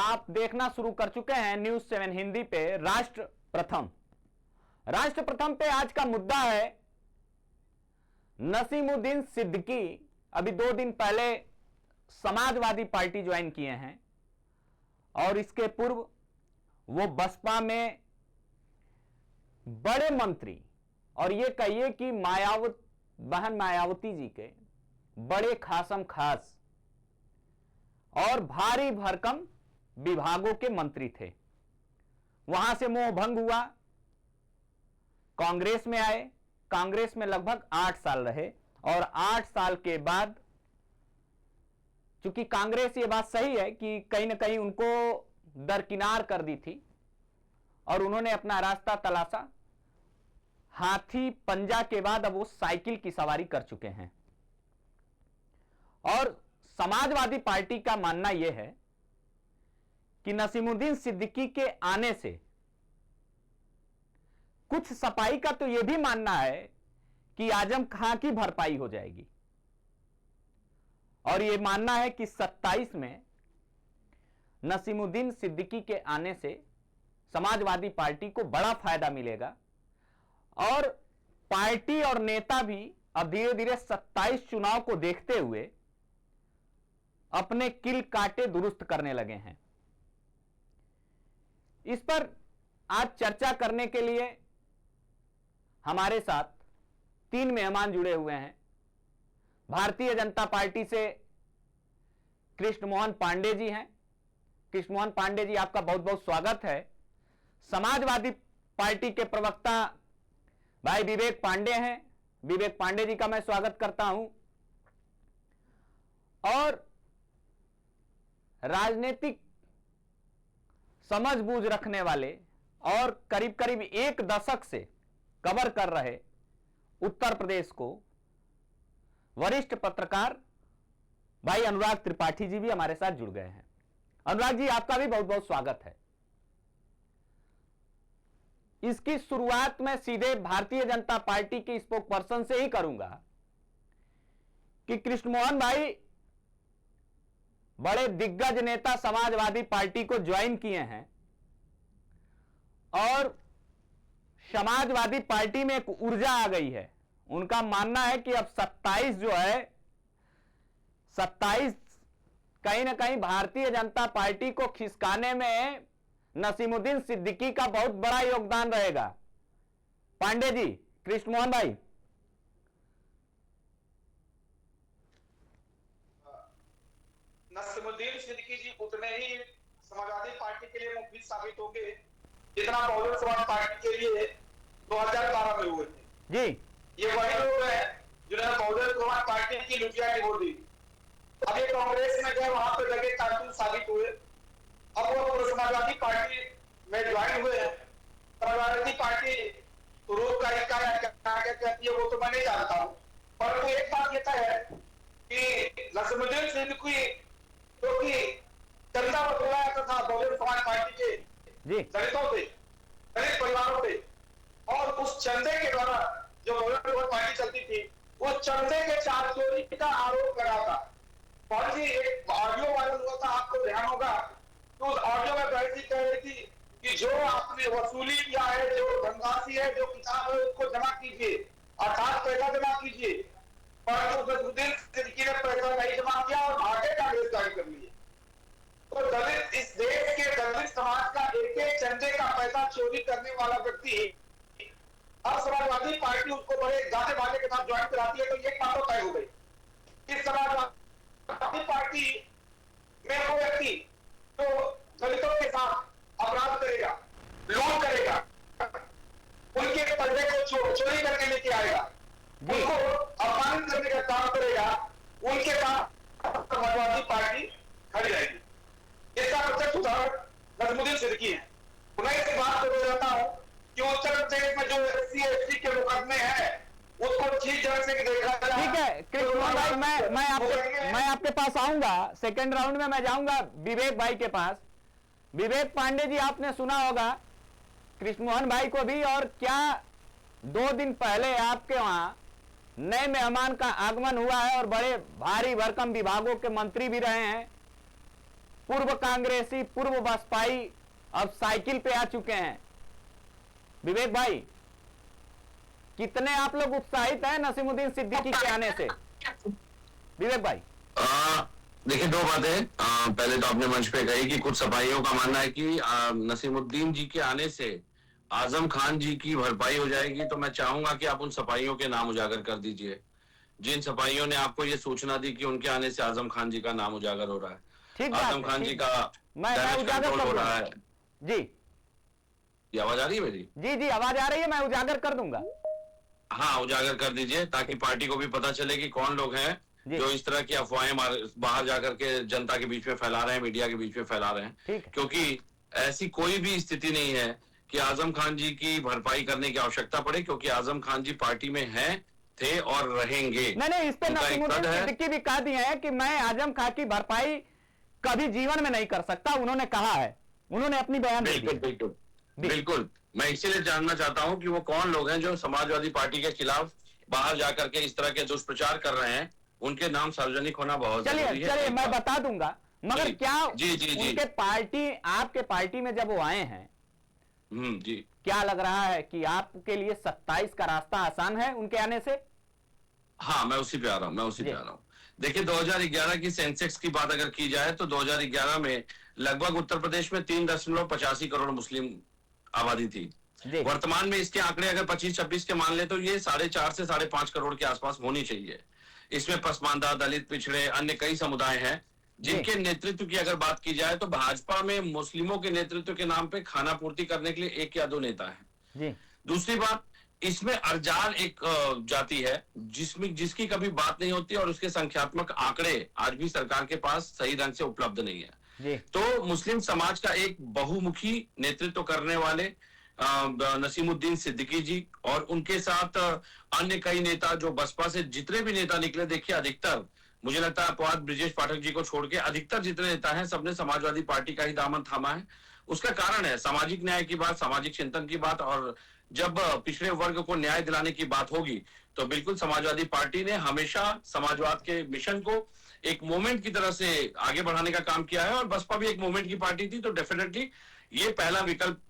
आप देखना शुरू कर चुके हैं न्यूज 7 हिंदी पे राष्ट्र प्रथम। राष्ट्र प्रथम पे आज का मुद्दा है नसीमुद्दीन सिद्दीकी। अभी 2 दिन पहले समाजवादी पार्टी ज्वाइन किए हैं और इसके पूर्व वो बसपा में बड़े मंत्री और ये कहिए कि बहन मायावती जी के बड़े खासम खास और भारी भरकम विभागों के मंत्री थे। वहां से मोह भंग हुआ, कांग्रेस में आए, कांग्रेस में लगभग 8 साल रहे और 8 साल के बाद चूंकि कांग्रेस, ये बात सही है कि कहीं ना कहीं उनको दरकिनार कर दी थी और उन्होंने अपना रास्ता तलाशा। हाथी पंजा के बाद अब वो साइकिल की सवारी कर चुके हैं और समाजवादी पार्टी का मानना यह है कि नसीमुद्दीन सिद्दीकी के आने से कुछ सफाई का तो यह भी मानना है कि आजम खां की भरपाई हो जाएगी और यह मानना है कि 27 में नसीमुद्दीन सिद्दीकी के आने से समाजवादी पार्टी को बड़ा फायदा मिलेगा और पार्टी और नेता भी अब धीरे धीरे 27 चुनाव को देखते हुए अपने किल काटे दुरुस्त करने लगे हैं। इस पर आज चर्चा करने के लिए हमारे साथ 3 मेहमान जुड़े हुए हैं। भारतीय जनता पार्टी से कृष्ण मोहन पांडे जी हैं। कृष्ण मोहन पांडे जी, आपका बहुत बहुत स्वागत है। समाजवादी पार्टी के प्रवक्ता भाई विवेक पांडे हैं। विवेक पांडे जी का मैं स्वागत करता हूं। और राजनीतिक समझबूझ रखने वाले और करीब करीब 1 दशक से कवर कर रहे उत्तर प्रदेश को वरिष्ठ पत्रकार भाई अनुराग त्रिपाठी जी भी हमारे साथ जुड़ गए हैं। अनुराग जी, आपका भी बहुत बहुत स्वागत है। इसकी शुरुआत मैं सीधे भारतीय जनता पार्टी के स्पोक पर्सन से ही करूंगा कि कृष्ण मोहन भाई बड़े दिग्गज नेता समाजवादी पार्टी को ज्वाइन किए हैं और समाजवादी पार्टी में एक ऊर्जा आ गई है। उनका मानना है कि अब 27 जो है, 27 कहीं ना कहीं भारतीय जनता पार्टी को खिसकाने में नसीमुद्दीन सिद्दीकी का बहुत बड़ा योगदान रहेगा। पांडे जी, कृष्ण मोहन भाई। नसीमुद्दीन सिद्दीकी जी उतने ही समाजवादी पार्टी के लिए मुफीद साबित होंगे जितना बहुजन समाज पार्टी के लिए 2012 में हुए थे। जी, ये वही लोग हैं जिन्होंने बहुजन समाज पार्टी की लुटिया की वोट दी। अब ये कांग्रेस में गए, वहां पे लगे कारतूस साबित हुए। अब वो समाजवादी पार्टी में ज्वाइन हुए हैं। समाजवादी पार्टी रोज का क्या कहती है वो तो मैं नहीं जानता हूँ, परंतु एक बात यह है कि नसीमुद्दीन सिद्दीकी क्योंकि चंदा वसूला जाता था बहुजन समाज पार्टी के दलितों से, दलित परिवारों से, और उस चंदे के द्वारा जो बहुजन समाज पार्टी चलती थी, उस चंदे के चार चोरी का आरोप लगा था। और जी एक ऑडियो वायरल हुआ था, आपको ध्यान होगा, तो उस ऑडियो में बहन जी कह रही थी कि जो आपने वसूली किया है, जो धनराशि है, जो किताब है, उसको जमा कीजिए, अर्थात पैसा जमा कीजिए। परंतु नसीमुद्दीन सिद्दीकी ने पैसा नहीं जमा किया और भागे का गिरफ्तारी कर ली। तो दलित, इस देश के दलित समाज का एक एक चंदे का पैसा चोरी करने वाला व्यक्ति अब समाजवादी पार्टी उसको बड़े गाने बाजे के साथ ज्वाइन कराती है, तो ये बात तो तय हो गई। इस समाजवादी पार्टी में वो व्यक्ति तो दलितों के साथ अपराध करेगा, लूट करेगा, उनके पर्दे को चोरी करके लेके आएगा, उनको अपमानित करने का काम करेगा, उनके साथ समाजवादी पार्टी खड़ी रहेगी। इसका प्रत्यक्ष उदाहरण नसीमुद्दीन सिद्दीकी है। मैं इस बात को बताता हूं कि उत्तर प्रदेश में जो SC/ST के मुकदमे हैं उसको ठीक ढंग से देखा जाए। ठीक है कृष्ण मोहन भाई, मैं आपके पास आऊंगा। सेकंड राउंड में मैं जाऊंगा विवेक भाई के पास। विवेक पांडे जी, आपने सुना होगा कृष्ण मोहन भाई को भी, और क्या 2 दिन पहले आपके वहां नए मेहमान का आगमन हुआ है और बड़े भारी भरकम विभागों के मंत्री भी रहे हैं। पूर्व कांग्रेसी, पूर्व बसपाई अब साइकिल पे आ चुके हैं। विवेक भाई, कितने आप लोग उत्साहित हैं नसीमुद्दीन सिद्दीकी के आने से? विवेक भाई देखिए, दो बातें। पहले तो आपने मंच पे कही कि कुछ सपाहियों का मानना है कि नसीमुद्दीन जी के आने से आजम खान जी की भरपाई हो जाएगी। तो मैं चाहूंगा कि आप उन सपाहियों के नाम उजागर कर दीजिए जिन सपाहियों ने आपको ये सूचना दी कि उनके आने से आजम खान जी का नाम उजागर हो रहा है। ठीक बात आजम है, खान ठीक जी का मैं डैमेज उजागर कंट्रोल कर हो दूंगा। रहा है। जी ये आवाज आ रही है मेरी? जी जी, आवाज आ रही है, मैं उजागर कर दूंगा। हाँ, उजागर कर दीजिए ताकि पार्टी को भी पता चले कि कौन लोग हैं जी। जो इस तरह की अफवाहें बाहर जाकर के जनता के बीच में फैला रहे हैं, मीडिया के बीच में फैला रहे हैं। ठीक है। क्योंकि ऐसी कोई भी स्थिति नहीं है कि आजम खान जी की भरपाई करने की आवश्यकता पड़े, क्योंकि आजम खान जी पार्टी में हैं, थे और रहेंगे। नहीं, इस पे उनका एक नसीमुद्दीन पद है। सिद्दीकी भी कह दिए हैं कि मैं आजम खान की भरपाई कभी जीवन में नहीं कर सकता, उन्होंने कहा है, उन्होंने अपनी बयान दे बिल्कुल दी। बिल्कुल बिल्कुल। मैं इसीलिए जानना चाहता हूं कि वो कौन लोग हैं जो समाजवादी पार्टी के खिलाफ बाहर जाकर के इस तरह के दुष्प्रचार कर रहे हैं। उनके नाम सार्वजनिक होना बहुत चलिए जरूरी है। चलिए, एक मैं बात। बता दूंगा, मगर जी, क्या जी, जी, जी। उनके पार्टी, आपके पार्टी में जब वो आए हैं, जी। क्या लग रहा है कि आपके लिए 27 का रास्ता आसान है उनके आने से? हाँ, मैं उसी पे आ रहा हूँ। देखिए, 2011 की सेंसेक्स की बात अगर की जाए तो 2011 में लगभग उत्तर प्रदेश में 3.85 करोड़ मुस्लिम आबादी थी। वर्तमान में इसके आंकड़े अगर 25-26 के मान ले तो ये 4.5 से 5.5 करोड़ के आसपास होनी चाहिए। इसमें पसमानदा, दलित, पिछड़े, अन्य कई समुदाय हैं जिनके नेतृत्व की अगर बात की जाए तो भाजपा में मुस्लिमों के नेतृत्व के नाम पे खाना पूर्ति करने के लिए 1 या 2 नेता हैं। दूसरी बात, इसमें अर्जाल एक जाति है जिसकी कभी बात नहीं होती और उसके संख्यात्मक आंकड़े आज भी सरकार के पास सही ढंग से उपलब्ध नहीं है। तो मुस्लिम समाज का एक बहुमुखी नेतृत्व करने वाले नसीमुद्दीन सिद्दीकी जी और उनके साथ अन्य कई नेता जो बसपा से जितने भी नेता निकले, देखिए अधिकतर मुझे लगता है अपवाद ब्रिजेश पाठक जी को छोड़ के अधिकतर जितने नेता हैं सबने समाजवादी पार्टी का ही दामन थामा है। उसका कारण है सामाजिक न्याय की बात, सामाजिक चिंतन की बात, और जब पिछड़े वर्ग को न्याय दिलाने की बात होगी तो बिल्कुल समाजवादी पार्टी ने हमेशा समाजवाद के मिशन को एक मूवमेंट की तरह से आगे बढ़ाने का काम किया है और बसपा भी एक मूवमेंट की पार्टी थी। तो डेफिनेटली ये पहला विकल्प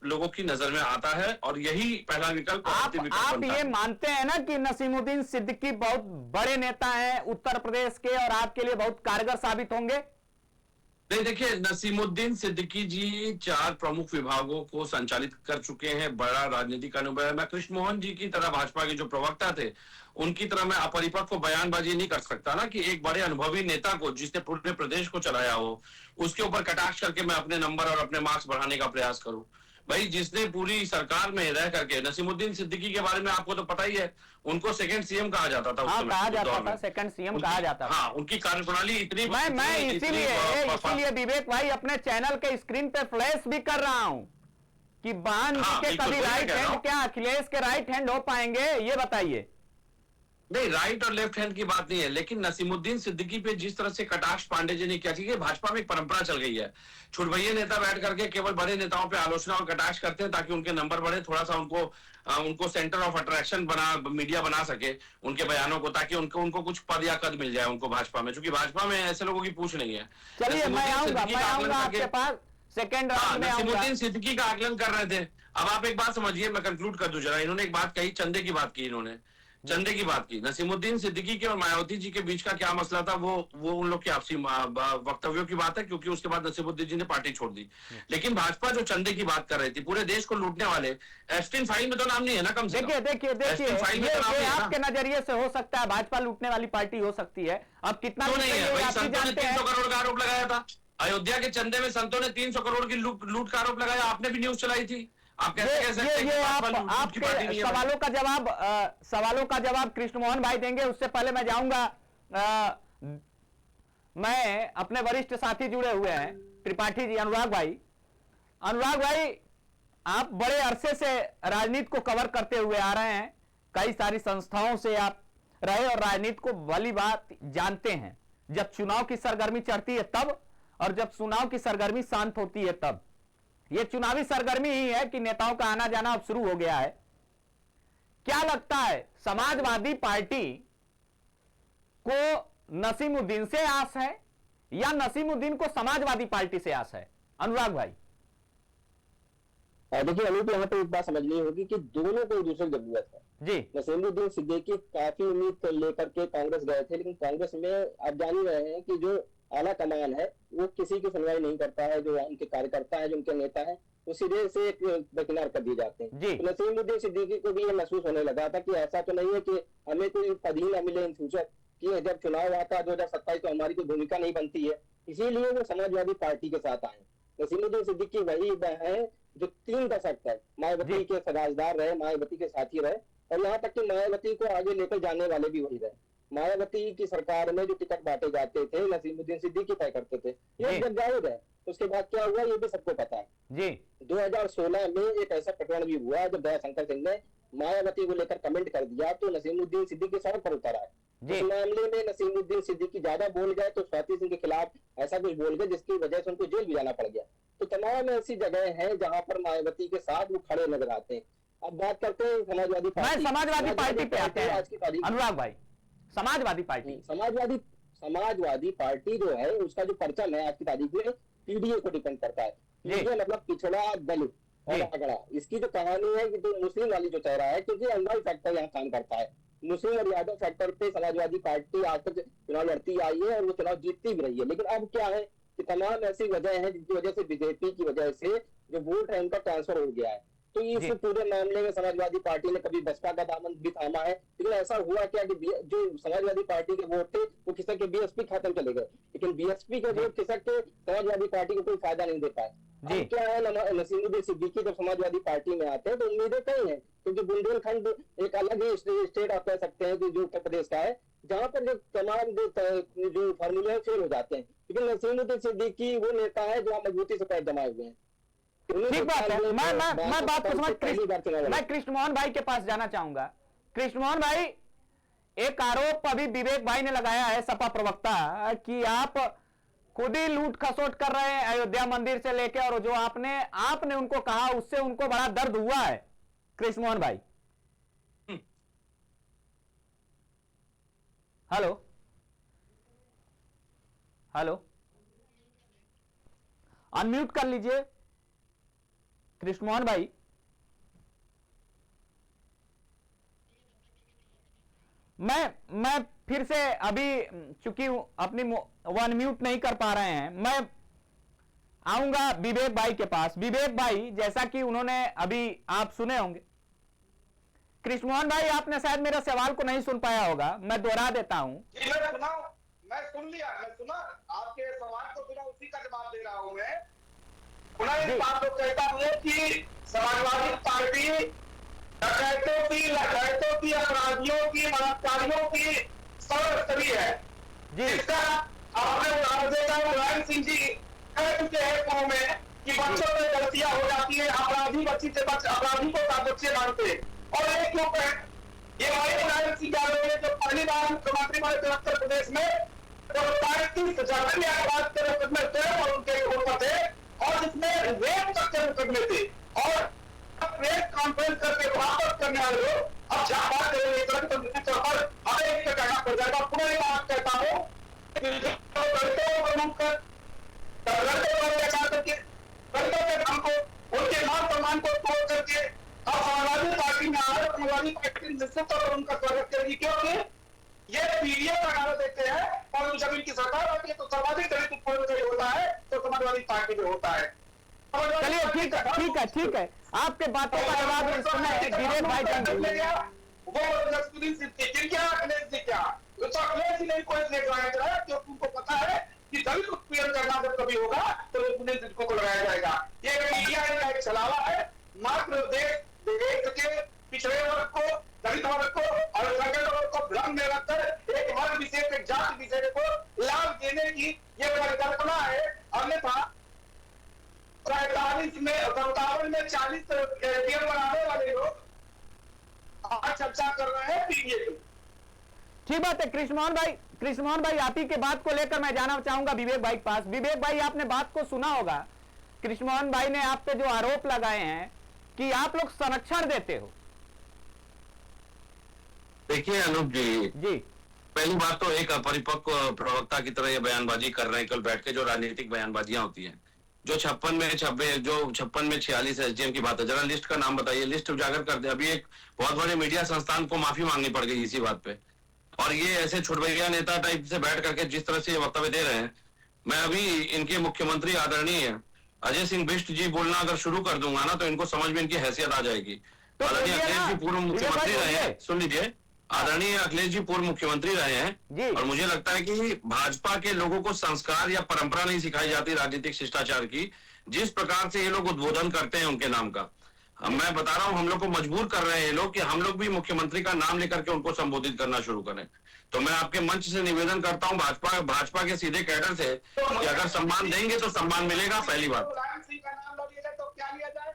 लोगों की नजर में आता है और यही पहला विकल्प आप ये मानते हैं ना कि नसीमुद्दीन सिद्दीकी बहुत बड़े नेता हैं उत्तर प्रदेश के और आपके लिए बहुत कारगर साबित होंगे? नहीं, देखिए, नसीमुद्दीन सिद्दीकी जी 4 प्रमुख विभागों को संचालित कर चुके हैं, बड़ा राजनीतिक अनुभव है। मैं कृष्ण मोहन जी की तरह भाजपा के जो प्रवक्ता थे उनकी तरह मैं अपरिपक्व बयानबाजी नहीं कर सकता ना कि एक बड़े अनुभवी नेता को जिसने पूरे प्रदेश को चलाया हो उसके ऊपर कटाक्ष करके मैं अपने नंबर और अपने मार्क्स बढ़ाने का प्रयास करूं। भाई, जिसने पूरी सरकार में रह करके, नसीमुद्दीन सिद्दीकी के बारे में आपको तो पता ही है, उनको सेकंड सीएम कहा जाता था। कहा जाता था, सेकंड सीएम कहा जाता था। हाँ, उनकी कार्यप्रणाली इतनी मैं इसीलिए विवेक भाई अपने चैनल के स्क्रीन पे फ्लैश भी कर रहा हूं कि बहन के कभी राइट हैंड क्या अखिलेश के राइट हैंड हो पाएंगे, ये बताइए। नहीं, राइट और लेफ्ट हैंड की बात नहीं है, लेकिन नसीमुद्दीन सिद्दीकी पे जिस तरह से कटाक्ष पांडे जी ने किया, ठीक है, भाजपा में एक परंपरा चल गई है, छुटभैये नेता बैठ करके केवल बड़े नेताओं पे आलोचना और कटाक्ष करते हैं ताकि उनके नंबर बढ़े, थोड़ा सा उनको सेंटर ऑफ अट्रैक्शन मीडिया बना सके उनके बयानों को, ताकि उनको कुछ पद या कद मिल जाए उनको भाजपा में, क्योंकि भाजपा में ऐसे लोगों की पूछ नहीं है। चलिए, मैं आऊंगा आपके पास सेकंड राउंड में। नसीमुद्दीन सिद्दीकी का आकलन कर रहे थे। अब आप एक बात समझिए, मैं कंक्लूड कर दूं जरा। इन्होंने एक बात कही, चंदे की बात की, इन्होंने चंदे की बात की। नसीमुद्दीन सिद्दीकी के और मायावती जी के बीच का क्या मसला था वो उन लोग के आपसी वक्तव्यों की बात है, क्योंकि उसके बाद नसीमुद्दीन जी ने पार्टी छोड़ दी। लेकिन भाजपा जो चंदे की बात कर रही थी, पूरे देश को लूटने वाले, एस्टिन फाइल में तो नाम नहीं है ना, कम से कम। देखिए, ये आपके नजरिए से हो सकता है भाजपा लूटने वाली पार्टी हो सकती है। अब कितना नहीं है, संतों ने 300 करोड़ का आरोप लगाया था अयोध्या के चंदे में, संतों ने 300 करोड़ की लूट का आरोप लगाया, आपने भी न्यूज चलाई थी। आप कैसे कह सकते हैं कि आपके सवालों का जवाब कृष्ण मोहन भाई देंगे, उससे पहले मैं जाऊंगा, मैं अपने वरिष्ठ साथी जुड़े हुए हैं त्रिपाठी जी, अनुराग भाई, आप बड़े अरसे से राजनीति को कवर करते हुए आ रहे हैं, कई सारी संस्थाओं से आप रहे और राजनीति को भली बात जानते हैं। जब चुनाव की सरगर्मी चढ़ती है तब, और जब चुनाव की सरगर्मी शांत होती है तब। ये चुनावी सरगर्मी ही है कि नेताओं का आना जाना अब शुरू हो गया है। क्या लगता है, समाजवादी पार्टी को नसीमुद्दीन से आस है या नसीमुद्दीन को समाजवादी पार्टी से आस है? अनुराग भाई। देखिए अनूप, यहाँ पे एक बात समझनी होगी कि दोनों को एक दूसरे की जरूरत है जी। नसीमुद्दीन सिद्दीकी काफी उम्मीद लेकर के कांग्रेस गए थे, लेकिन कांग्रेस में आप जान ही रहे हैं कि जो आला कमान है वो किसी की सुनवाई नहीं करता है। जो उनके कार्यकर्ता है, जो उनके नेता है, वो सीधे से दरकिनार कर दिए जाते हैं। तो नसीमुद्दीन सिद्दीकी को भी ये महसूस होने लगा था कि ऐसा तो नहीं है कि हमें कोई पद ही न मिले इन फ्यूचर, कि जब चुनाव आता 2027 तो हमारी कोई भूमिका नहीं बनती है। इसीलिए वो समाजवादी पार्टी के साथ आए। नसीमुद्दीन सिद्दीकी वही है जो 3 दशक तक मायावती के राजदार रहे, मायावती के साथी रहे, और यहाँ तक कि मायावती को आगे लेकर जाने वाले भी वही रहे। मायावती की सरकार में जो टिकट बांटे जाते थे नसीमुद्दीन सिद्दीकी तय करते थे, ये जब जाहिर है। उसके बाद क्या हुआ ये भी सबको पता है जी। 2016 में एक ऐसा प्रकरण भी हुआ जब दयाशंकर सिंह ने मायावती को लेकर कमेंट कर दिया तो नसीमुद्दीन सिद्दीकी सड़क पर उतर आए। इस मामले में नसीमुद्दीन सिद्दीकी ज्यादा बोल गए तो स्वाति सिंह के खिलाफ ऐसा कुछ बोल गए जिसकी वजह से उनको जेल भी जाना पड़ गया। तो तमाम ऐसी जगह हैं जहां पर मायावती के साथ वो खड़े नजर आते हैं। अब बात करते हैं समाजवादी पार्टी। समाजवादी पार्टी पे आते हैं आज की तारीख। अनुराग भाई, समाजवादी पार्टी समाजवादी पार्टी जो है उसका जो परचम है आज की तारीख में पीडीए को डिपेंड करता है। पीडीए मतलब पिछड़ा दलित और अगड़ा। इसकी जो कहानी है कि जो मुस्लिम वाली जो चेहरा है, क्योंकि अंगाई फैक्टर यहाँ काम करता है। मुस्लिम और यादव फैक्टर पे समाजवादी पार्टी आज तक चुनाव लड़ती आई है और वो चुनाव जीतती भी रही है। लेकिन अब क्या है कि तमाम ऐसी वजह है जिनकी वजह से बीजेपी की वजह से जो वोट है उनका ट्रांसफर हो गया है। तो इस पूरे मामले में समाजवादी पार्टी ने कभी बसपा का दामन भी थामा है, लेकिन ऐसा हुआ क्या कि जो समाजवादी पार्टी के वोट थे वो खिसक के बीएसपी खाते में चले गए, लेकिन बीएसपी के वोट खिसक के समाजवादी पार्टी को कोई फायदा नहीं दे पाए। अब क्या है, नसीमुद्दीन सिद्दीकी जब समाजवादी पार्टी में आते हैं तो उम्मीदें कई हैं, क्योंकि बुंदेलखंड एक अलग ही स्टेट आप कह सकते हैं कि जो उत्तर प्रदेश का है, जहां पर जो तमाम जो फार्मूले फेल हो जाते हैं। लेकिन नसीमुद्दीन सिद्दीकी वो नेता है जो मजबूती से पैर जमाए हुए हैं। ठीक बात है। मैं बात को समझ मैं कृष्णमोहन भाई के पास जाना चाहूंगा। कृष्णमोहन भाई, एक आरोप अभी विवेक भाई ने लगाया है, सपा प्रवक्ता, कि आप खुद ही लूट खसोट कर रहे हैं अयोध्या मंदिर से लेके, और जो आपने उनको कहा उससे उनको बड़ा दर्द हुआ है। कृष्णमोहन भाई, हेलो हेलो, अनम्यूट कर लीजिए कृष्णमोहन भाई। मैं फिर से अभी चूंकि अपनी वो अनम्यूट नहीं कर पा रहे हैं, मैं आऊंगा विवेक भाई के पास। विवेक भाई, जैसा कि उन्होंने अभी आप सुने होंगे, कृष्णमोहन भाई आपने शायद मेरे सवाल को नहीं सुन पाया होगा, मैं दोहरा देता हूं। मैं सुन लिया, मैं सुना आपके सवाल को, सुना, उसी का जवाब दे रहा हूं मैं। पुनः एक बात तो कहता हूं कि समाजवादी पार्टी डकैतों की अपराधियों की बलात्कारियों की सर्वस्तरीय है, जिसका आपने उदाहरण देखा। मुलायम सिंह जी कह चुके हैं पूर्व में कि बच्चों में गलतियां हो जाती है, अपराधी अपराधी को बच्चे मानते, और एक क्यों है ये वही मुलायम सिंह यादव ने जो पहली बार मुख्यमंत्री बने थे उत्तर प्रदेश में, तो 35 जघन्य अपराध के मुकदमे थे और उनके ऊपर थे, और जिसमें रेप तक के मुकदमे थे, और प्रेस कॉन्फ्रेंस करके वापस करने वाले लोग अब जहां बात करेंगे तो निश्चित तौर पर हमें एक कहना पड़ जाएगा। पुनः एक बात कहता हूं कि के नाम को, उनके मान सम्मान को तोड़ करके अब समाजवादी पार्टी में आए, समाजवादी पार्टी निश्चित तौर पर उनका स्वागत करेगी, क्योंकि ये पीडीए का नारा देते हैं और जमीन की सरकार होती है तो सर्वाधिक दलित उत्पन्न होता है तो समाजवादी पार्टी में होता है। चलिए ठीक है, आपके बातों का जवाब सुना है विवेक भाई जान। वो नसीमुद्दीन सिद्दीकी क्या अखिलेश जी क्या, तो अखिलेश जी ने कोई लगाया जाए, क्योंकि उनको पता है कि दलित उत्पीड़न करना जब कभी होगा तो नसीमुद्दीन सिद्दीकी को लगाया जाएगा। ये मीडिया का एक छलावा है, मात्र देश के पिछड़े वर्ग को, दलित वर्ग को और संगठन वर्ग को भ्रम में रखकर एक वर्ग विशेष, एक जाति विशेष को लाभ देने की ये परिकल्पना है। अन्यथा 45 में 57 में 40 एमपीएम बनाने वाले लोग आज चर्चा कर रहे हैं पीडीए की। ठीक बात है कृष्णमोहन भाई, आप ही के बात को लेकर मैं जाना चाहूंगा विवेक भाई के पास। विवेक भाई, आपने बात को सुना होगा, कृष्णमोहन भाई ने आप पे जो आरोप लगाए हैं कि आप लोग संरक्षण देते हो। देखिए अनूप जी, पहली बात तो एक अपरिपक्व प्रवक्ता की तरह ये बयानबाजी कर रहे हैं कल बैठ के, जो राजनीतिक बयानबाजियां होती हैं। जो 56 में 46 एसडीएम की बात है, जरा लिस्ट का नाम बताइए, लिस्ट उजागर कर दे। अभी एक बहुत बड़े मीडिया संस्थान को माफी मांगनी पड़ गई इसी बात पे। और ये ऐसे छुटभैया नेता टाइप से बैठ करके जिस तरह से ये वक्तव्य दे रहे हैं, मैं अभी इनके मुख्यमंत्री आदरणीय अजय सिंह बिष्ट जी बोलना अगर शुरू कर दूंगा ना, तो इनको समझ में इनकी हैसियत आ जाएगी। तो आदरणीय अखिलेश जी पूर्व मुख्यमंत्री रहे हैं, सुन लीजिए, आदरणीय अखिलेश जी पूर्व मुख्यमंत्री रहे हैं, और मुझे लगता है कि भाजपा के लोगों को संस्कार या परंपरा नहीं सिखाई जाती राजनीतिक शिष्टाचार की। जिस प्रकार से ये लोग उद्बोधन करते हैं उनके नाम का, मैं बता रहा हूं, हम लोग को मजबूर कर रहे हैं ये लोग कि हम लोग भी मुख्यमंत्री का नाम लेकर के उनको संबोधित करना शुरू करें। तो मैं आपके मंच से निवेदन करता हूं भाजपा के सीधे कैडर से कि अगर सम्मान देंगे तो सम्मान मिलेगा। पहली बात, मुलायम सिंह का नाम लो लिया तो क्या लिया जाए?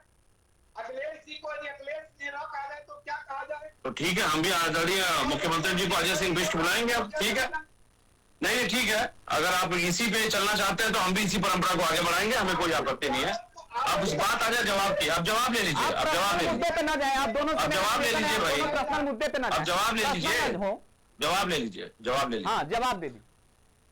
अखिलेश जी को यदि अखिलेश नेहरा कहा जाए तो क्या कहा जाए? तो ठीक है, हम भी आदरणीय मुख्यमंत्री जी को अजय सिंह बिष्ट बुलाएंगे अब, ठीक है? नहीं ठीक है, अगर आप इसी पे चलना चाहते हैं तो हम भी इसी परंपरा को आगे बढ़ाएंगे, हमें कोई आपत्ति नहीं है। अब उस बात आ जाए जवाब की, आप जवाब ले लीजिए, आप जवाब ले मुद्दे पे ना जाए, आप दोनों अब जवाब ले लीजिए भाई, पर्सनल मुद्दे पे ना अब जवाब ले लीजिए, हो, जवाब ले लीजिए, जवाब ले लीजिए। हाँ जवाब दे दी।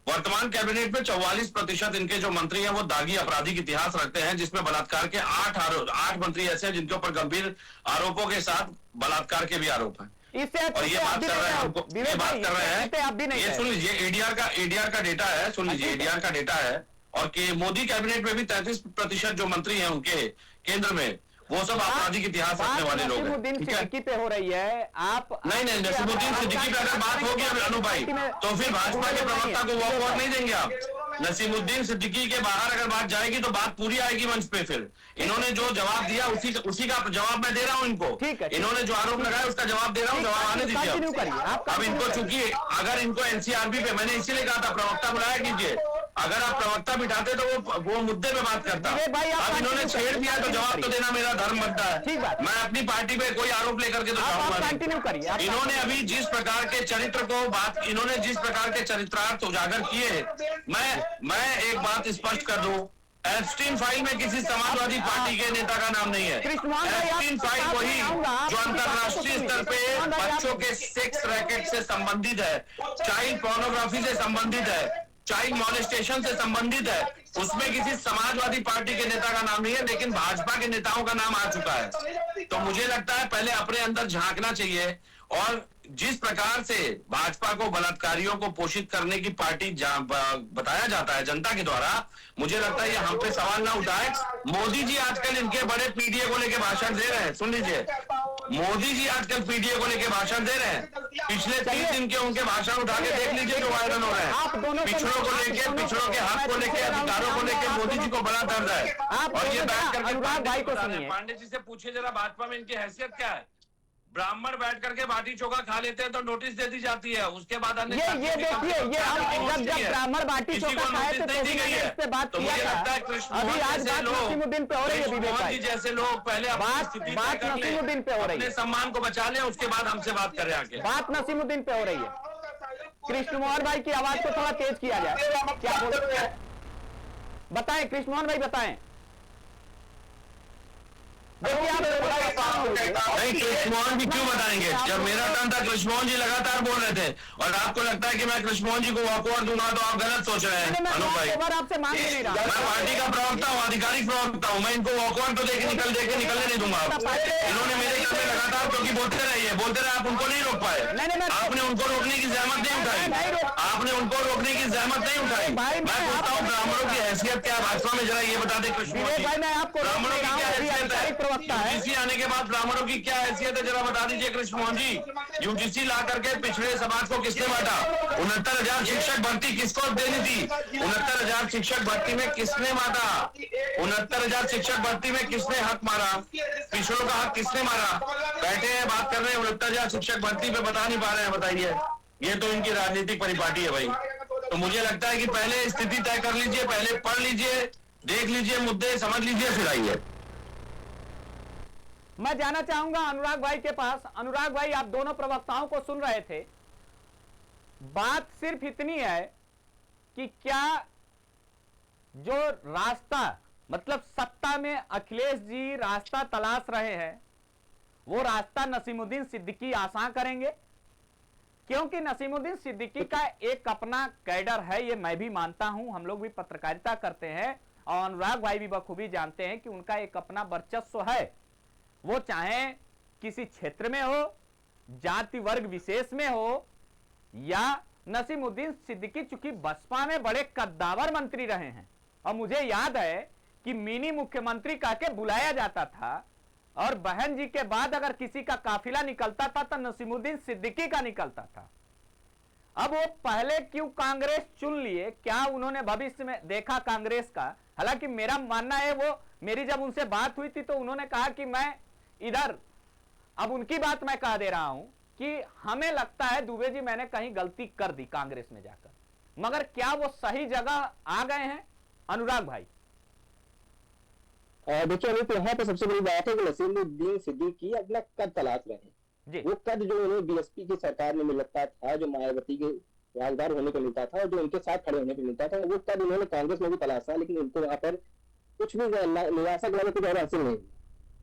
वर्तमान कैबिनेट में 44% इनके जो मंत्री हैं वो दागी आपराधिक इतिहास रखते हैं, जिसमें बलात्कार के 8 मंत्री ऐसे हैं जिनके ऊपर गंभीर आरोपों के साथ बलात्कार के भी आरोप हैं। इससे और ये बात कर रहे हैं, हमको ये बात कर रहे हैं, ये सुन लीजिए, एडीआर का डेटा है, सुन लीजिए, एडीआर का डेटा है। और कि मोदी कैबिनेट में भी 33% जो मंत्री हैं उनके केंद्र में, वो सब आपराधिक इतिहास रखने वाले लोग हैं। ठीक है, सिद्दीकी पे हो रही है, आप नहीं नसीमुद्दीन सिद्दीकी पे अगर बात होगी अनु भाई, तो फिर भाजपा के प्रवक्ता को वॉक ओवर नहीं देंगे आप। नसीमुद्दीन सिद्दीकी के बाहर अगर बात जाएगी तो बात पूरी आएगी मंच पे। फिर इन्होंने जो जवाब दिया उसी का जवाब मैं दे रहा हूं इनको। इन्होंने जो आरोप लगाया उसका जवाब दे रहा हूं, जवाब आने दीजिए। अब इनको चूंकि अगर इनको एनसीआरबी पे, मैंने इसीलिए कहा था प्रवक्ता बुलाया कीजिए, अगर आप प्रवक्ता बिठाते तो वो मुद्दे पे बात करता। अब इन्होंने छेड़ दिया तो जवाब तो देना मेरा धर्म बनता है। मैं अपनी पार्टी पे कोई आरोप लेकर के तो जाऊंगा। इन्होंने अभी जिस प्रकार के चरित्र को इन्होंने जिस प्रकार के चरित्रार्थ उजागर किए, मैं एक बात स्पष्ट कर दूं, एप्स्टीन फाइल में किसी समाजवादी पार्टी के नेता का नाम नहीं है। एप्स्टीन फाइल वही जो अंतरराष्ट्रीय स्तर पे बच्चों के सेक्स रैकेट से संबंधित है, चाइल्ड पोर्नोग्राफी से संबंधित है, चाइल्ड मॉलेस्टेशन से संबंधित है, उसमें किसी समाजवादी पार्टी के नेता का नाम नहीं है, लेकिन भाजपा के नेताओं का नाम आ चुका है। तो मुझे लगता है पहले अपने अंदर झांकना चाहिए। और जिस प्रकार से भाजपा को बलात्कारियों को पोषित करने की पार्टी बताया जाता है जनता के द्वारा, मुझे लगता है ये हम पे सवाल ना उठाए। मोदी जी आजकल इनके बड़े पीडीए को लेकर भाषण दे रहे हैं, सुन लीजिए, मोदी जी आजकल पीडीए को लेकर भाषण दे रहे हैं। पिछले 3 दिन के उनके भाषण उठा के देख लीजिए जो वायरल हो रहे हैं। पिछड़ों को लेकर, पिछड़ों के हक को लेकर, अधिकारों को लेकर मोदी जी को बड़ा दर्द है। और ये बैठ करके पांडे जी से पूछिए जरा, भाजपा में इनकी हैसियत क्या है? ब्राह्मण बैठ करके बाटी चोखा खा लेते हैं तो नोटिस दे दी जाती है, उसके बाद ये देखिए, ये हम जब ब्राह्मण बाटी चोखा खाए थे तो इस पे बात तो मुझे लगता है अभी आज बात नसीमुद्दीन पे हो रही है। विवेक भाई जैसे लोग पहले बात नसीमुद्दीन पे हो रही है, अपने सम्मान को बचा लें, उसके बाद हमसे बात करें आके। बात नसीमुद्दीन पे हो रही है। कृष्ण मोहन भाई की आवाज को थोड़ा तेज किया जाए, क्या बोलते हैं बताएं, कृष्ण मोहन भाई बताएं। नहीं, कृष्णमोहन जी क्यों बताएंगे? जब मेरा टर्न था कृष्णमोहन जी लगातार बोल रहे थे, और आपको लगता है कि मैं कृष्णमोहन जी को वॉकओवर दूंगा तो आप गलत सोच रहे हैं अनु भाई। आपसे मांग नहीं रहा, मैं पार्टी का प्रवक्ता हूँ, आधिकारिक प्रवक्ता हूँ, मैं इनको वॉकओवर तो निकलने नहीं दूंगा। इन्होंने मेरे घर में लगातार क्योंकि बोलते रहे, आप उनको नहीं रोक पाए। आपने उनको रोकने की जहमत नहीं उठाई, आपने उनको रोकने की जहमत नहीं उठाई। मैं पूछता हूँ ब्राह्मणों की हैसियत क्या है भाजपा में, जरा ये बता दें कृष्णमोहन जी, ब्राह्मणों की क्या हैसियत है? यूजीसी आने के बाद ब्राह्मणों की क्या हैसियत है, जरा बता दीजिए कृष्णमोहन जी। यूजीसी ला करके पिछड़े समाज को किसने बांटा? 69,000 शिक्षक भर्ती किसको देनी थी? 69,000 शिक्षक भर्ती में किसने बांटा? 69,000 शिक्षक भर्ती में किसने हक मारा? पिछड़ों का हक किसने मारा? बैठे हैं बात कर रहे हैं 69,000 शिक्षक भर्ती पे बता नहीं पा रहे हैं, बताइए। ये तो इनकी राजनीतिक परिपाटी है भाई। तो मुझे लगता है कि पहले स्थिति तय कर लीजिए, पहले पढ़ लीजिए, देख लीजिए मुद्दे, समझ लीजिए, फिर आइए। मैं जाना चाहूंगा अनुराग भाई के पास। अनुराग भाई, आप दोनों प्रवक्ताओं को सुन रहे थे, बात सिर्फ इतनी है कि क्या जो रास्ता, मतलब सत्ता में अखिलेश जी रास्ता तलाश रहे हैं, वो रास्ता नसीमुद्दीन सिद्दीकी आसान करेंगे? क्योंकि नसीमुद्दीन सिद्दीकी का एक अपना कैडर है, ये मैं भी मानता हूं, हम लोग भी पत्रकारिता करते हैं और अनुराग भाई भी बखूबी जानते हैं कि उनका एक अपना वर्चस्व है। वो चाहे किसी क्षेत्र में हो, जाति वर्ग विशेष में हो, या नसीमुद्दीन सिद्दीकी चूंकि बसपा में बड़े कद्दावर मंत्री रहे हैं और मुझे याद है कि मिनी मुख्यमंत्री कह के बुलाया जाता था और बहन जी के बाद अगर किसी का काफिला निकलता था तो नसीमुद्दीन सिद्दीकी का निकलता था। अब वो पहले क्यों कांग्रेस चुन लिए, क्या उन्होंने भविष्य में देखा कांग्रेस का? हालांकि मेरा मानना है, वो मेरी जब उनसे बात हुई थी तो उन्होंने कहा कि मैं इधर, अब उनकी बात मैं कह दे रहा हूं कि हमें लगता है दुबे जी मैंने कहीं गलती कर दी कांग्रेस में जाकर, मगर क्या वो सही जगह आ गए हैं अनुराग भाई? देखिए अभी तो यहाँ पे सबसे बड़ी बात है कि नसीमुद्दीन सिद्दीकी अपना कद तलाश रहे हैं। वो कद जो उन्हें बीएसपी की सरकार में मिलता था, जो मायावती के राजदार होने को मिलता था और जो उनके साथ खड़े होने को मिलता था, वो कद उन्होंने कांग्रेस में भी तलाशा, लेकिन उनको वहां पर कुछ भी निराशा करने कुछ और हासिल नहीं।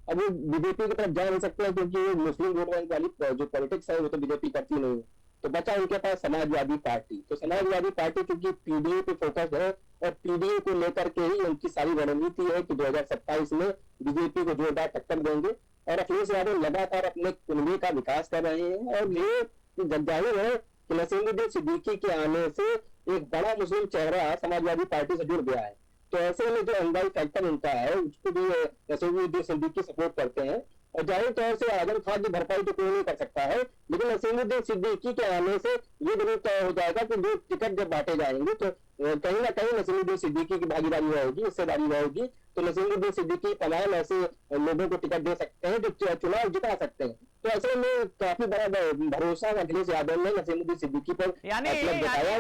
अब वो बीजेपी की तरफ जा नहीं सकते हैं क्योंकि वो मुस्लिम वोट बैंक वाली जो पॉलिटिक्स है वो तो बीजेपी करती नहीं, तो बचा उनके पास समाजवादी पार्टी। तो समाजवादी पार्टी क्योंकि पीडीए पे फोकस है और पीडीए को लेकर के ही उनकी सारी रणनीति है कि 2027 में बीजेपी को जोरदार टक्कर देंगे। और अखिलेश यादव लगातार अपने कुनबे का विकास कर रहे हैं और ये जाहिर है कि नसीमुद्दीन सिद्दीकी के आने से एक बड़ा मुस्लिम चेहरा समाजवादी पार्टी से जुड़ गया है। तो ऐसे में जो अनबाई फैक्टर उनका है उसको भी नसीमुद्दीन सिद्दीकी सपोर्ट करते हैं और जाहिर तौर से आजम खान की भरपाई तो कोई नहीं कर सकता है, लेकिन नसीमुद्दीन सिद्दीकी के आने से ये जरूर तय हो जाएगा कि जो टिकट जब बांटे जाएंगे तो कहीं ना कहीं नसीमुद्दीन सिद्दीकी की भागीदारी रहेगी, हिस्सेदारी रहेगी। तो नसीमुद्दीन सिद्दीकी तमाम ऐसे लोगों को टिकट दे सकते हैं जो चुनाव जिता सकते हैं। तो ऐसे में काफी बड़ा भरोसा अखिलेश यादव ने नसीमुद्दीन सिद्दीकी पर बताया।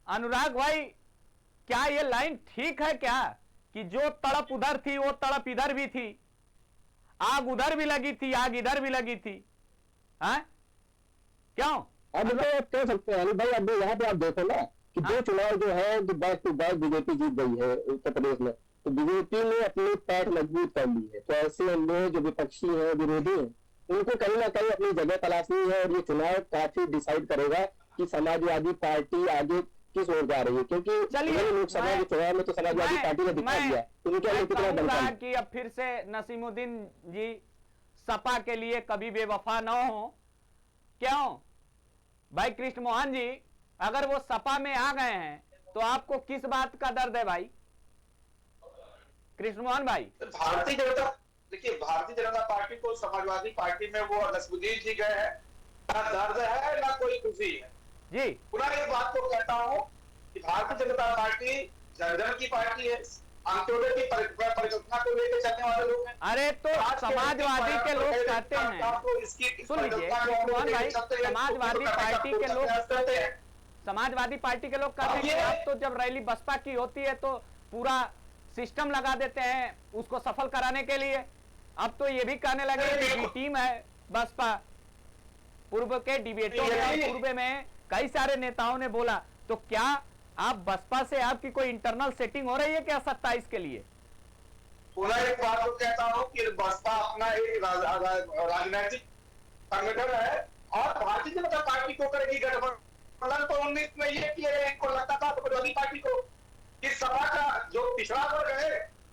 अनुराग भाई, क्या ये लाइन ठीक है क्या कि जो तड़प उधर थी वो तड़प इधर भी थी, आग उधर भी लगी थी, आग इधर भी लगी थी? हाँ क्यों? अब तो कह सकते हैं भाई, अब यहाँ पे आप देखो ना कि दो चुनाव जो है जो बैक टू बैक बीजेपी जीत गई है उत्तर प्रदेश में, तो बीजेपी ने अपनी पैठ मजबूत कर ली है। तो ऐसे में जो विपक्षी है, विरोधी है, उनको कहीं ना कहीं अपनी जगह तलाशनी है और ये चुनाव काफी डिसाइड करेगा कि समाजवादी पार्टी आगे किस ओर जा रही है, क्योंकि लोकसभा के चुनाव में तो समाजवादी पार्टी ने दिखा दिया कि अब फिर से नसीमुद्दीन जी सपा के लिए कभी बेवफा न हो। क्यों भाई कृष्ण मोहन जी, अगर वो सपा में आ गए हैं तो आपको किस बात का दर्द है भाई कृष्ण मोहन भाई? भारतीय जनता, देखिए भारतीय जनता पार्टी को समाजवादी पार्टी में वो नसीमुद्दीन जी गए हैं, ना दर्द है ना कोई खुशी है जी। पुनः इस बात को कहता हूं कि भारतीय जनता पार्टी जन जन की पार्टी है, अंत्योदय की परिकल्पना को लेकर चलने वाले लोग हैं। अरे तो समाजवादी के लोग कहते हैं, सुन लीजिए भाई, समाजवादी पार्टी के लोग कहते हैं, समाजवादी पार्टी के लोग कहते हैं अब तो जब रैली बसपा की होती है तो पूरा सिस्टम लगा देते हैं उसको सफल कराने के लिए। अब तो ये भी कहने लगे कि टीम है बसपा। पूर्व के डिबेटों में, पूर्व में कई सारे नेताओं ने बोला, तो क्या आप बसपा से आपकी कोई इंटरनल सेटिंग हो रही है क्या 27 के लिए? पुनः एक बात को कहता हूं कि बसपा अपना एक राजनीतिक संगठन है और भारतीय जनता पार्टी को करेगी गठबंधन। तो 19 में ये किया इनको लगता था समाजवादी पार्टी को कि सपा का जो पिछड़ा वर्ग है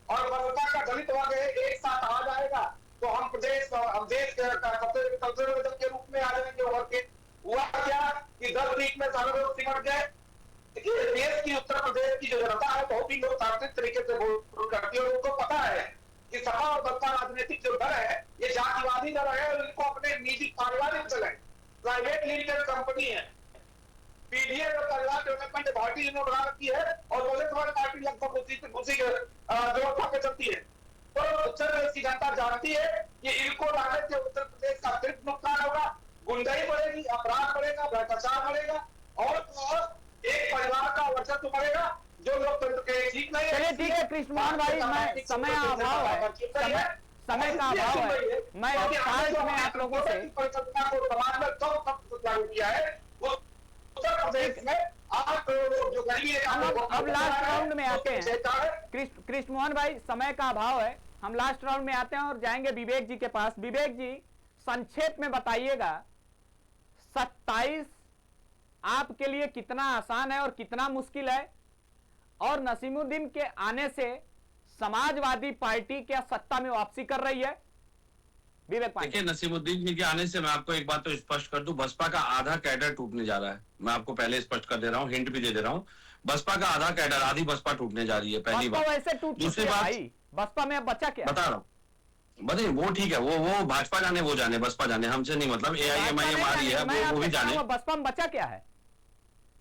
और बसपा का दलित वर्ग है एक साथ आ जाएगा तो हम देश के रूप में आ जाएंगे उभर के। हुआ क्या कि 10 वीक में सारे लोग सिमट गए। देश की, उत्तर प्रदेश की जो जनता है बहुत ही लोकतांत्रिक तरीके से वोट करती है और उनको पता है कि सपा और बसपा राजनीतिक जो दल है ये जातिवादी दल है और इनको अपने निजी पारिवारिक दल है, प्राइवेट लिमिटेड कंपनी है। पीडीए का परिवार डेवलपमेंट अथॉरिटी इन्होंने बना रखी है और दलित वर्ग पार्टी लगभग उसी के व्यवस्था पे चलती है। तो उत्तर प्रदेश की जनता जानती है कि इनको लाने से उत्तर प्रदेश का सिर्फ नुकसान होगा, गुंडाई बढ़ेगी, अपराध बढ़ेगा, भ्रष्टाचार बढ़ेगा और एक परिवार का वर्चस्व बढ़ेगा जो लोकतंत्र के ठीक नहीं है। चलिए ठीक है कृष्ण मोहन भाई, मैं समय अभाव है, समय का अभाव है, मैं आज में आप लोगों से परिकल्पना को समाज में कब लागू किया है उत्तर प्रदेश में जो गरीबी है। अब लास्ट राउंड में आते हैं कृष्ण मोहन भाई, समय का अभाव है, हम लास्ट राउंड में आते हैं और जाएंगे विवेक जी के पास। विवेक जी संक्षेप में बताइएगा 27 आपके लिए कितना आसान है और कितना मुश्किल है, और नसीमुद्दीन के आने से समाजवादी पार्टी क्या सत्ता में वापसी कर रही है? विवेक पांडे। देखिए, नसीमुद्दीन जी के आने से मैं आपको एक बात तो स्पष्ट कर दूं, बसपा का आधा कैडर टूटने जा रहा है। मैं आपको पहले स्पष्ट कर दे रहा हूं, हिंट भी दे रहा हूं। बसपा का आधा कैडर, आधी बसपा टूटने जा रही है, पहली बसपा बात। वैसे टूट चुकी दूसरी है बात, भाई, बसपा में अब बचा क्या? बता रहा हूँ, बताइए, वो ठीक है, वो भाजपा जाने, वो जाने, बसपा जाने, हमसे नहीं मतलब। AIMIM आ रही है, वो भी जाने। बसपा में बचा क्या है?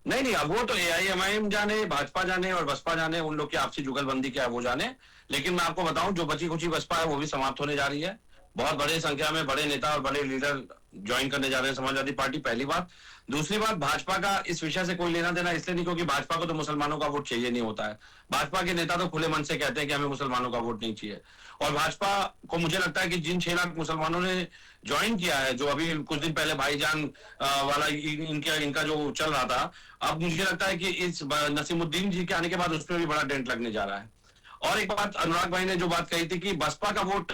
नहीं नहीं, अब वो तो AIMIM जाने, भाजपा जाने और बसपा जाने, उन लोग की आपसी जुगलबंदी क्या है वो जाने। लेकिन मैं आपको बताऊं, जो बची कुची बसपा है वो भी समाप्त होने जा रही है। बहुत बड़े संख्या में बड़े नेता और बड़े लीडर ज्वाइन करने जा रहे हैं समाजवादी पार्टी, पहली बात। दूसरी बात, भाजपा का इस विषय से कोई लेना देना इसलिए नहीं क्योंकि भाजपा को तो मुसलमानों का वोट चाहिए नहीं होता है। भाजपा के नेता तो खुले मन से कहते हैं कि हमें मुसलमानों का वोट नहीं चाहिए। और भाजपा को मुझे लगता है कि जिन 6 लाख मुसलमानों ने ज्वाइन किया है, जो अभी कुछ दिन पहले भाईजान वाला इनका जो चल रहा था, अब मुझे लगता है कि इस नसीमुद्दीन जी के आने के बाद उसमें भी बड़ा डेंट लगने जा रहा है। और एक बात, अनुराग भाई ने जो बात कही थी कि बसपा का वोट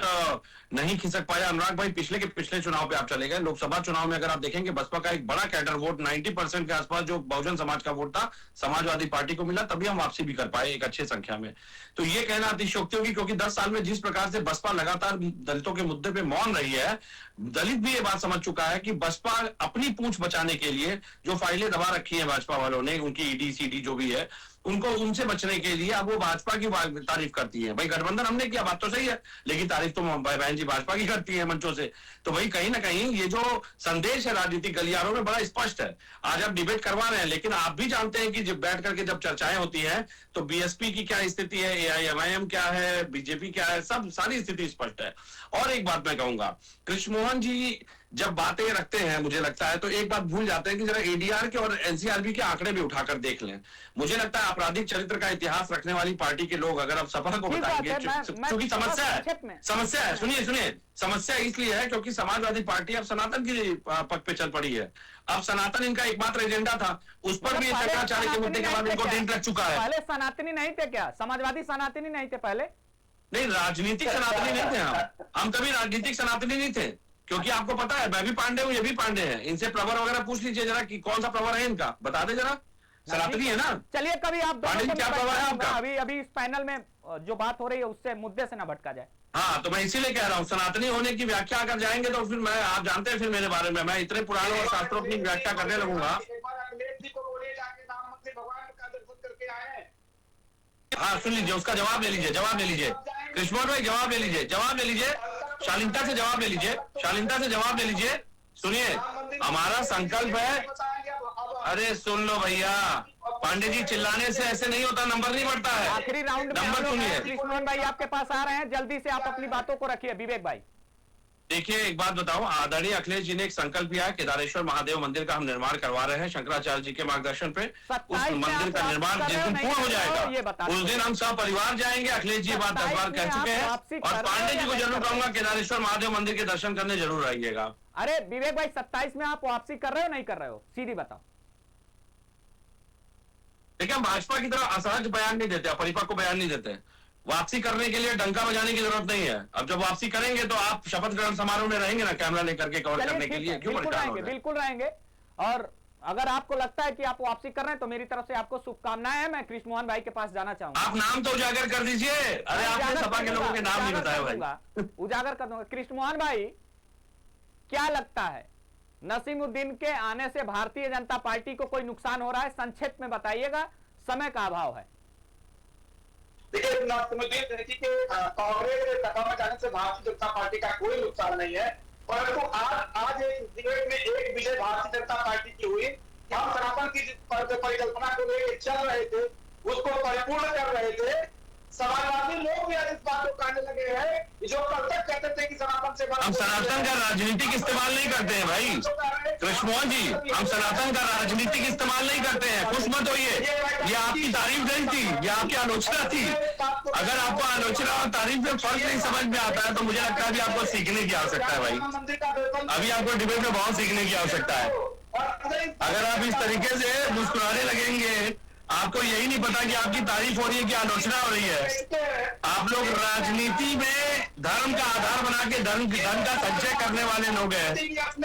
नहीं खिसक पाया, अनुराग भाई पिछले चुनाव पे आप चले गए। लोकसभा चुनाव में अगर आप देखेंगे, बसपा का एक बड़ा कैडर वोट 90% के आसपास जो बहुजन समाज का वोट था, समाजवादी पार्टी को मिला, तभी हम वापसी भी कर पाए एक अच्छे संख्या में। तो ये कहना अतिशयोक्ति होगी, क्योंकि 10 साल में जिस प्रकार से बसपा लगातार दलितों के मुद्दे पे मौन रही है, दलित भी ये बात समझ चुका है कि बसपा अपनी पूंछ बचाने के लिए जो फाइलें दबा रखी है भाजपा वालों ने, उनकी ED CD जो भी है, उनको उनसे बचने के लिए अब वो भाजपा की तारीफ करती है। भाई गठबंधन हमने किया, बात तो सही है, लेकिन तारीफ तो बहन जी भाजपा की करती है मंचों से। तो भाई कहीं ना कहीं ये जो संदेश है राजनीतिक गलियारों में बड़ा स्पष्ट है। आज आप डिबेट करवा रहे हैं, लेकिन आप भी जानते हैं कि जब बैठ करके जब चर्चाएं होती हैं तो BSP की क्या स्थिति है, AIMIM क्या है, BJP क्या है, सब सारी स्थिति स्पष्ट है। और एक बात मैं कहूंगा, कृष्ण मोहन जी जब बातें रखते हैं, मुझे लगता है तो एक बात भूल जाते हैं कि जरा ADR के और NCRB के आंकड़े भी उठाकर देख लें। मुझे लगता है आपराधिक चरित्र का इतिहास रखने वाली पार्टी के लोग अगर अब सपा को बताएंगे, क्योंकि समस्या है, सुनिए, समस्या इसलिए है क्योंकि समाजवादी पार्टी अब सनातन की पक्ष पे चल पड़ी है। अब सनातन इनका एकमात्र एजेंडा था, उस पर भी शंकराचार्य के मुद्दे के बाद इनको डेंट लग चुका है। पहले सनातनी नहीं थे क्या? समाजवादी सनातनी नहीं थे पहले? नहीं, राजनीतिक सनातनी नहीं थे हम कभी राजनीतिक सनातनी नहीं थे, क्योंकि आपको पता है मैं भी पांडे हूँ, ये भी पांडे हैं। इनसे प्रवर वगैरह पूछ लीजिए जरा कि कौन सा प्रवर है इनका, बता दे जरा। सनातनी है ना? चलिए कभी आप पांडे जी क्या प्रवर है आपका? अभी इस पैनल में जो बात हो रही है उससे मुद्दे से ना भटका जाए। हाँ, तो मैं इसीलिए कह रहा हूँ, सनातनी होने की व्याख्या अगर जाएंगे तो फिर मैं, आप जानते हैं फिर मेरे बारे में, मैं इतने पुराने और शास्त्रों की व्याख्या करने लगूंगा। हाँ सुन लीजिए, उसका जवाब ले लीजिए, कृष्णमोहन भाई जवाब ले लीजिए, शालीनता से जवाब ले लीजिए। सुनिए, हमारा संकल्प है। अरे सुन लो भैया, पांडे जी चिल्लाने से ऐसे नहीं होता, नंबर नहीं बढ़ता है। आखिरी राउंड में नंबर सुनिए, कृष्णमोहन भाई आपके पास आ रहे हैं, जल्दी से आप अपनी बातों को रखिए। विवेक भाई देखिए, एक बात बताओ, आदरणीय अखिलेश जी ने एक संकल्प किया है, केदारेश्वर महादेव मंदिर का हम निर्माण करवा रहे हैं शंकराचार्य जी के मार्गदर्शन पे। उस मंदिर का निर्माण जिस दिन पूर्ण हो जाएगा उस दिन हम सब परिवार जाएंगे। अखिलेश जी बात 10 बार कह चुके हैं, और पांडे जी को जरूर कहूंगा केदारेश्वर महादेव मंदिर के दर्शन करने जरूर आइएगा। अरे विवेक भाई, 27 में आप वापसी कर रहे हो नहीं कर रहे हो, सीधी बताओ। देखिए, हम भाजपा की तरह असहज बयान नहीं देते, अपरिपक्व बयान नहीं देते। वापसी करने के लिए डंका बजाने की जरूरत नहीं है। अब जब वापसी करेंगे तो आप शपथ ग्रहण समारोह में रहेंगे ना, कैमरा लेकर के कवर करने के लिए? क्यों परेशान हो रहे हैं? बिल्कुल रहेंगे। और अगर आपको लगता है कि आप वापसी कर रहे हैं तो मेरी तरफ से आपको शुभकामनाएं हैं। मैं कृष्ण मोहन भाई के पास जाना चाहूंगा। आप नाम तो उजागर कर दीजिए। अरे आपने सपा के लोगों के नाम नहीं बताया भाई। उजागर कर दूंगा। कृष्ण मोहन भाई, क्या लगता है नसीमुद्दीन के आने से भारतीय जनता पार्टी को कोई नुकसान हो रहा है? संक्षेप में बताइएगा, समय का अभाव है। देखिए, नसीमुद्दीन के कांग्रेस के सत्ता में जाने से भारतीय जनता पार्टी का कोई नुकसान नहीं है, परंतु आज एक डिबेट में एक विजय भारतीय जनता पार्टी की हुई। हम सनातन की परिकल्पना को लेकर चल रहे थे, उसको परिपूर्ण कर रहे थे। समाजवादी लोग भी आज इस बात को कहने लगे हैं जो कल तक कहते थे कि सनातन से हम सनातन का राजनीतिक इस्तेमाल नहीं करते हैं भाई कृष्णमोहन जी, हम सनातन का राजनीतिक इस्तेमाल नहीं करते हैं। खुश मत होइए, ये आपकी तारीफ नहीं थी, ये आपकी आलोचना थी। अगर आपको आलोचना और तारीफ में फर्क नहीं समझ में आता है तो मुझे लगता है अभी आपको सीखने की आवश्यकता है भाई। अभी आपको डिबेट में बहुत सीखने की आवश्यकता है। अगर आप इस तरीके से मुस्कुराने लगेंगे, आपको यही नहीं पता कि आपकी तारीफ हो रही है कि आलोचना हो रही है। आप लोग राजनीति में धर्म का आधार बना के धन का संचय करने वाले लोग हैं।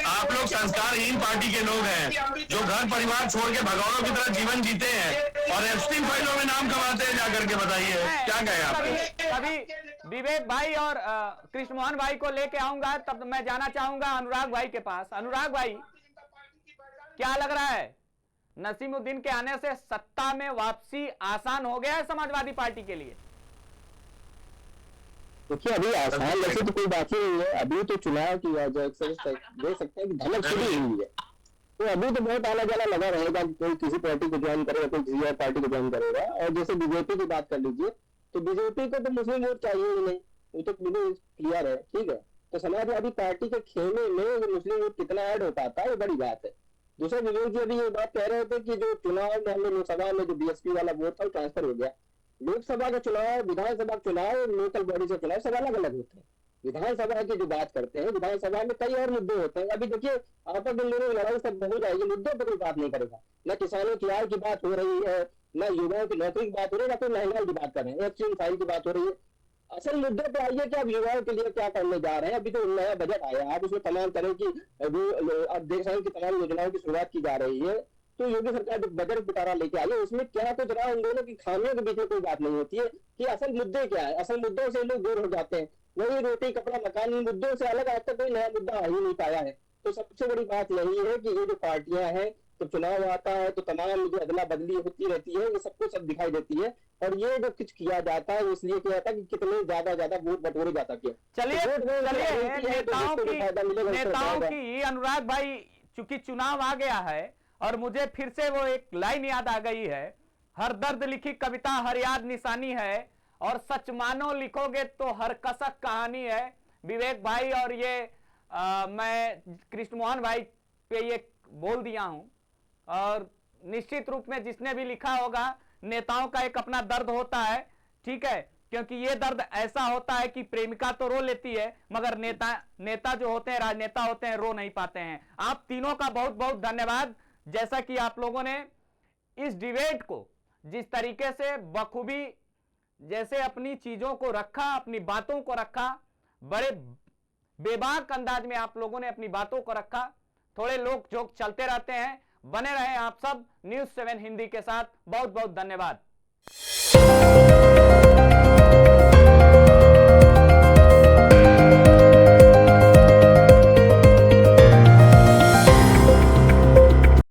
आप लोग संस्कारहीन पार्टी के लोग हैं जो घर परिवार छोड़ के भगौरों की तरह जीवन जीते हैं और एप्स्टीन फाइलों में नाम कमाते हैं। जाकर के बताइए क्या कहें आप। अभी विवेक भाई और कृष्ण मोहन भाई को लेके आऊंगा, तब मैं जाना चाहूंगा अनुराग भाई के पास। अनुराग भाई, क्या लग रहा है नसीमुद्दीन के आने से सत्ता में वापसी आसान हो गया है समाजवादी पार्टी के लिए? देखिए, अभी आसान वैसे तो कोई बात ही नहीं है। अभी तो चुनाव की वजह से देख सकते हैं कि धमक शुरू हुई है, तो अभी तो बहुत आना जाना लगा रहेगा। कोई किसी पार्टी को ज्वाइन करेगा, कोई किसी और पार्टी को ज्वाइन करेगा। और जैसे बीजेपी की बात कर लीजिए, तो बीजेपी को तो मुस्लिम वोट चाहिए ही नहीं, वो तो बिल्कुल क्लियर है। ठीक है, तो समाजवादी पार्टी के खेमे में मुस्लिम वोट कितना ऐड हो पाता है, ये बड़ी बात है। दूसरा, विवेक जी अभी ये बात कह रहे थे कि जो चुनाव में हमने लोकसभा में जो बीएसपी वाला वोट था वो ट्रांसफर हो गया। लोकसभा का चुनाव, विधानसभा का चुनाव, लोकल बॉडी का चुनाव सब अलग अलग होते हैं। विधानसभा की जो बात करते हैं, विधानसभा में कई और मुद्दे होते हैं। अभी देखिए, आपस में लोगों की लड़ाई सब हो जाएगी, मुद्दों पर कोई बात नहीं करेगा। न किसानों की आय की बात हो रही है, न युवाओं की नौकरी की बात हो रही है, न कोई महंगाई की बात कर रहे हैं, एप्स्टीन फाइल की बात हो रही है। असल मुद्दे पे आइए कि आप युवाओं के लिए क्या करने जा रहे हैं। अभी तो नया बजट आया, आप उसमें तमाम तरह की अब देख रहे हैं कि तमाम योजनाओं की शुरुआत की जा रही है। तो योगी सरकार जो बजट पिटारा लेके आई है, उसमें क्या कुछ रहा, उन दोनों की खामियों के बीच में कोई बात नहीं होती है कि असल मुद्दे क्या है। असल मुद्दों से लोग दूर हो जाते हैं। वही रोटी कपड़ा मकान, मुद्दों से अलग आज तक कोई नया मुद्दा आ ही नहीं पाया है। तो सबसे बड़ी बात यही है कि ये जो पार्टियां हैं, तो चुनाव आता है तो तमाम जो अदला बदली होती रहती है, ये सबको सब दिखाई देती है। और ये जो कुछ किया जाता है इसलिए किया जाता है कि कितने ज्यादा वोट बटोरे जा सके। चलिए नेताओं की अनुराग भाई, चूंकि चुनाव आ गया है और मुझे फिर से वो एक लाइन याद आ गई है, हर दर्द लिखी कविता हर याद निशानी है, और सच मानो लिखोगे तो हर कसक कहानी है। विवेक भाई और ये मैं कृष्ण मोहन भाई पे ये बोल दिया हूं। और निश्चित रूप में जिसने भी लिखा होगा, नेताओं का एक अपना दर्द होता है, ठीक है, क्योंकि ये दर्द ऐसा होता है कि प्रेमिका तो रो लेती है मगर नेता जो होते हैं, राजनेता होते हैं, रो नहीं पाते हैं। आप तीनों का बहुत बहुत धन्यवाद। जैसा कि आप लोगों ने इस डिबेट को जिस तरीके से बखूबी जैसे अपनी चीजों को रखा, अपनी बातों को रखा, बड़े बेबाक अंदाज में आप लोगों ने अपनी बातों को रखा। थोड़े लोग जोक चलते रहते हैं। बने रहें आप सब न्यूज़ 7 हिंदी के साथ। बहुत बहुत धन्यवाद।